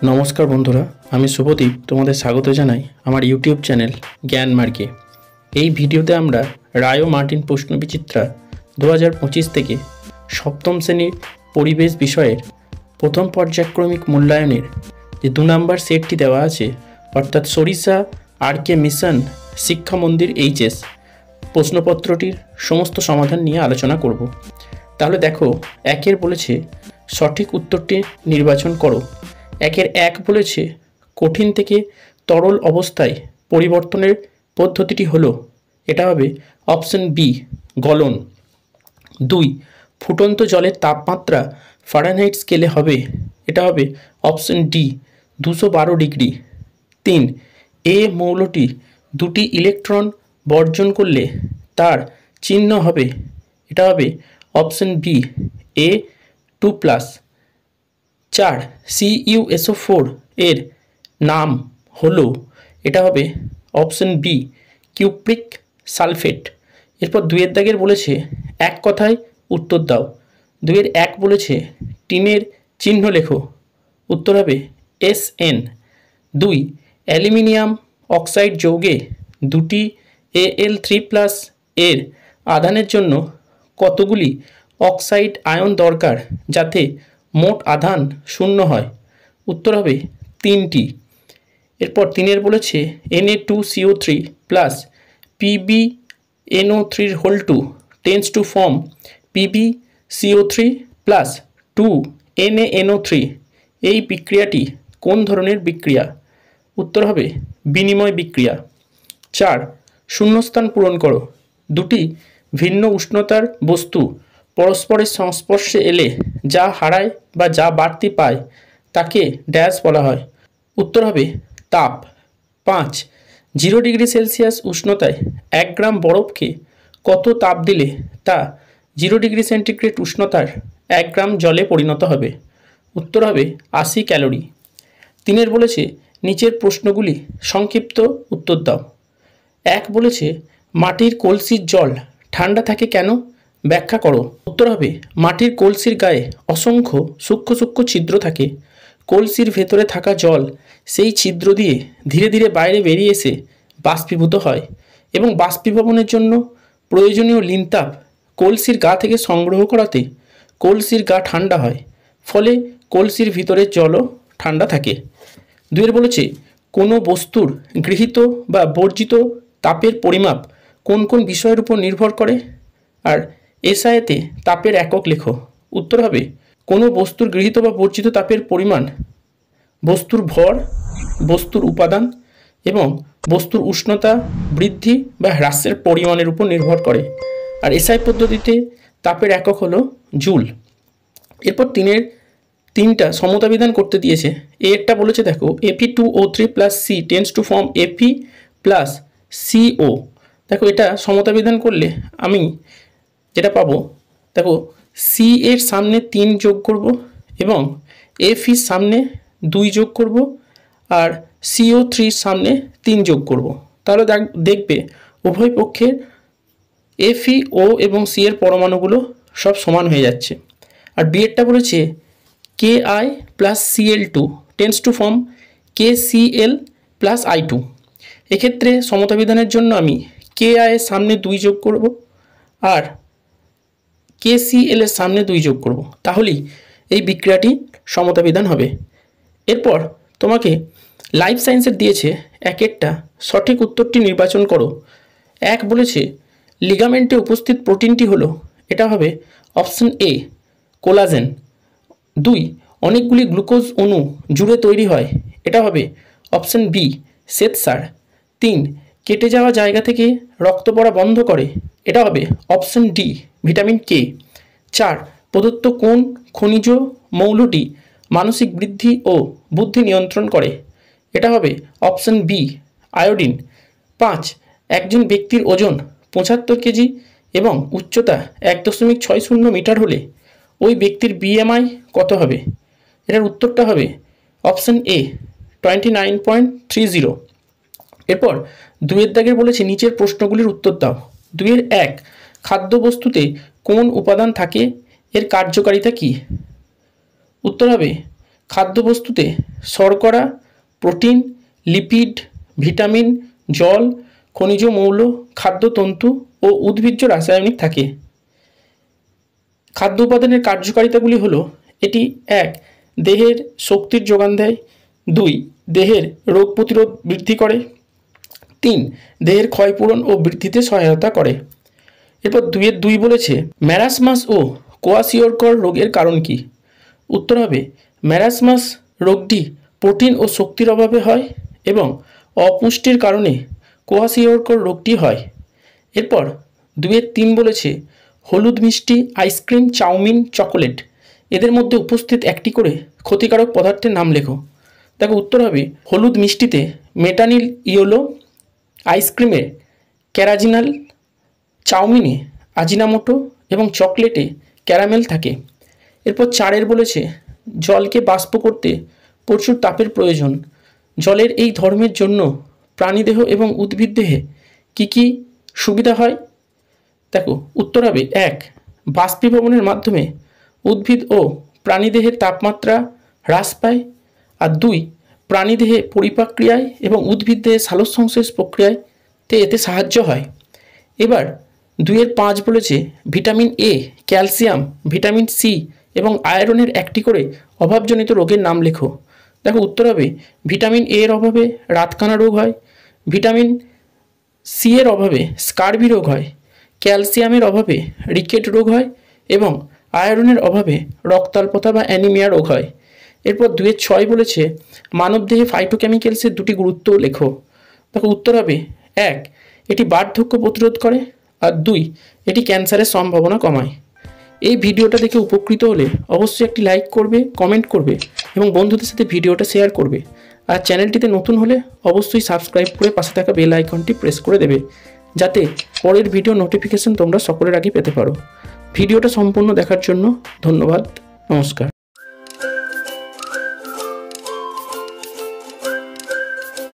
নমস্কার বন্ধুরা, আমি শুভদীপ তোমাদের স্বাগত জানাই আমার ইউটিউব চ্যানেল জ্ঞান মার্গে। এই ভিডিওতে আমরা রায় ও মার্টিন প্রশ্নবিচিত্রা 2025 থেকে সপ্তম শ্রেণীর পরিবেশ বিষয়ের প্রথম পর্যায়ক্রমিক মূল্যায়নের যে 2 নম্বর সেটটি দেওয়া আছে, অর্থাৎ সরিষা আর.কে মিশন শিক্ষা মন্দির এইচএস প্রশ্নপত্রটির সমস্ত সমাধান নিয়ে আলোচনা করব। তাহলে দেখো, একের বলেছে সঠিক উত্তরটি নির্বাচন করো। একের 1 বলেছে কঠিন থেকে তরল অবস্থায় পরিবর্তনের পদ্ধতিটি হলো, এটা হবে অপশন বি গলন। 2 ফুটন্ত জলের তাপমাত্রা ফারেনহাইট স্কেলে হবে, এটা হবে অপশন ডি 212 ডিগ্রি। 3 এ মৌলটি 2টি ইলেকট্রন বর্জন করলে তার চিহ্ন হবে, এটা হবে অপশন বি A2+। 4 CuSO4 এর নাম হলো, এটা হবে অপশন বি কিউপ্রিক সালফেট। এরপর 2 এর দাগের বলেছে এক কথায় উত্তর দাও। 2 এর 1 বলেছে টিনের চিহ্ন লেখো, উত্তর হবে SN। 2 অ্যালুমিনিয়াম অক্সাইড যৌগে 2টি Al3+ এর আধানের জন্য কতগুলি অক্সাইড আয়ন দরকার যাতে মোট আধান শূন্য হয়, উত্তর হবে 3টি। এরপর 3 এর বলেছে Na2CO3 plus PbNO3 tends to form PbCO3 plus 2NaNO3। এই বিক্রিয়াটি কোন ধরনের বিক্রিয়া, উত্তর হবে বিনিময় বিক্রিয়া। 4 শূন্যস্থান পূরণ করো। 2টি ভিন্ন উষ্ণতার বস্তু পরস্পরের সংস্পর্শে এলে যা হারায় বা যা বাড়তি পায় তাকে ড্যাশ বলা হয়, উত্তর হবে তাপ। 5 0 ডিগ্রি সেলসিয়াস উষ্ণতায় 1 গ্রাম বরফকে কত তাপ দিলে তা 0 ডিগ্রি সেন্টিগ্রেড উষ্ণতার 1 গ্রাম জলে পরিণত হবে, উত্তর হবে 80 ক্যালোরি। 3 এর বলেছে নিচের প্রশ্নগুলি সংক্ষিপ্ত উত্তর দাও। 1 বলেছে মাটির কলসির জল ঠান্ডা থাকে কেন, ব্যাখ্যা করো, উত্তর হবে মাটির কলসির গায়ে অসংখ্য সূক্ষ্ম সূক্ষ্ম ছিদ্র থাকে। কলসির ভেতরে থাকা জল সেই ছিদ্র দিয়ে ধীরে ধীরে বাইরে বেরিয়ে এসে বাষ্পীভূত হয় এবং বাষ্পীভবনের জন্য প্রয়োজনীয় লিনতাপ কলসির গা থেকে সংগ্রহ করাতে কলসির গা ঠান্ডা হয়, ফলে কলসির ভিতরের জলও ঠান্ডা থাকে। 2 এর বলেছে কোনো বস্তুর গৃহীত বা বর্জিত তাপের পরিমাপ কোন কোন বিষয়ের উপর নির্ভর করে, আর এসআইতে তাপের একক লেখো, উত্তর হবে কোনো বস্তুর গৃহীত বা বর্জিত তাপের পরিমাণ বস্তুর ভর, বস্তুর উপাদান এবং বস্তুর উষ্ণতা বৃদ্ধি বা হ্রাসের পরিমাণের উপর নির্ভর করে। আর এসআই পদ্ধতিতে তাপের একক হলো জুল। এরপর 3টা সমতা বিধান করতে দিয়েছে। এরটা বলেছে দেখো Fe2O3 plus C tends to form Fe plus CO। দেখো এটা সমতা বিধান করলে আমি যেটা পাবো, দেখো সি এর সামনে 3 যোগ করব এবং Fe সামনে 2 যোগ করব আর CO3 সামনে 3 যোগ করব, তাহলে দেখবে উভয় পক্ষের FeO এবং C এর পরমাণুগুলো সব সমান হয়ে যাচ্ছে। আর বিয়েরটা বলেছে Ki plus Cl2 tends to form KCl plus I2। এক্ষেত্রে সমতা বিধানের জন্য আমি Ki এর সামনে 2 যোগ করব আর KCl এর সামনে 2 যোগ করব, তাহলেই এই বিক্রিয়াটি সমতা বিধান হবে। এরপর তোমাকে লাইফ সায়েন্সের দিয়েছে একেরটা সঠিক উত্তরটি নির্বাচন করো। 1 বলেছে লিগামেন্টে উপস্থিত প্রোটিনটি হলো, এটা হবে অপশন এ কোলাজেন। 2 অনেকগুলি গ্লুকোজ অণু জুড়ে তৈরি হয়, এটা হবে অপশন বি শ্বেতসার। 3 কেটে যাওয়া জায়গা থেকে রক্ত পড়া বন্ধ করে, এটা হবে অপশন ডি ভিটামিন কে। 4 প্রদত্ত কোন খনিজ মৌলটি মানসিক বৃদ্ধি ও বুদ্ধি নিয়ন্ত্রণ করে, এটা হবে অপশন বি আয়োডিন। 5 একজন ব্যক্তির ওজন 75 কেজি এবং উচ্চতা 1.60 মিটার হলে ওই ব্যক্তির BMI কত হবে, এটার উত্তরটা হবে অপশন এ 29.30। এরপর 2 এর দাগের বলেছে নিচের প্রশ্নগুলির উত্তর দাও। 2 এর 1 খাদ্যবস্তুতে কোন উপাদান থাকে, এর কার্যকারিতা কি, উত্তর হবে খাদ্যবস্তুতে শর্করা, প্রোটিন, লিপিড, ভিটামিন, জল, খনিজ মৌল, খাদ্যতন্তু ও উদ্ভিজ্জ রাসায়নিক থাকে। খাদ্য উপাদানের কার্যকারিতাগুলি হলো, এটি 1. দেহের শক্তির যোগান দেয়। 2. দেহের রোগ প্রতিরোধ বৃদ্ধি করে। 3. দেহের ক্ষয়পূরণ ও বৃদ্ধিতে সহায়তা করে। এরপর 2 বলেছে ম্যারাসমাস ও কোয়াশিওরকর রোগের কারণ কি? উত্তর হবে ম্যারাসমাস রোগটি প্রোটিন ও শক্তির অভাবে হয় এবং অপুষ্টির কারণে কোয়াশিওরকর রোগটি হয়। এরপর 2-3 বলেছে হলুদ মিষ্টি, আইসক্রিম, চাউমিন, চকোলেট এদের মধ্যে উপস্থিত একটি করে ক্ষতিকারক পদার্থের নাম লেখো। দেখো উত্তর হবে হলুদ মিষ্টিতে মেটানিল ইয়োলো, আইসক্রিমে ক্যারাজিনাল, চাউমিনে আজিনামোটো এবং চকলেটে ক্যারামেল থাকে। এরপর 4 বলেছে জলকে বাষ্প করতে প্রচুর তাপের প্রয়োজন। জলের এই ধর্মের জন্য প্রাণীদেহ এবং উদ্ভিদ দেহে কী কী সুবিধা হয়? দেখো উত্তর হবে 1. বাষ্পীভবনের মাধ্যমে উদ্ভিদ ও প্রাণীদেহের তাপমাত্রা হ্রাস পায়। আর 2. প্রাণীদেহে পরিপাক ক্রিয়ায় এবং উদ্ভিদ দেহে সালোকসংশ্লেষ প্রক্রিয়াতে এতে সাহায্য হয়। এবার 2-5 বলেছে vitamin A, calcium, vitamin C এবং আয়রনের একটি করে অভাবজনিত রোগের নাম লেখো। দেখো উত্তর হবে ভিটামিন এ এর অভাবে রাতকানা রোগ হয়, ভিটামিন সি এর অভাবে স্কারবি রোগ হয়, ক্যালসিয়ামের অভাবে রিকেট রোগ হয় এবং আয়রনের অভাবে রক্তাল্পতা বা অ্যানিমিয়া রোগ হয়। এরপর 2-6 বলেছে মানবদেহে ফাইটোকেমিক্যালসের 2টি গুরুত্ব লেখো। দেখো উত্তর হবে 1. এটি বার্ধক্য প্রতিরোধ করে আর 2. এটি ক্যান্সারের সম্ভাবনা কমায়। এই ভিডিওটা দেখে উপকৃত হলে অবশ্যই একটি লাইক করবে, কমেন্ট করবে এবং বন্ধুদের সাথে ভিডিওটা শেয়ার করবে। আর চ্যানেলটিতে নতুন হলে অবশ্যই সাবস্ক্রাইব করে পাশে থাকা বেল আইকনটি প্রেস করে দেবে, যাতে পরের ভিডিও নোটিফিকেশন তোমরা সকলের আগে পেতে পারো। ভিডিওটা সম্পূর্ণ দেখার জন্য ধন্যবাদ। নমস্কার।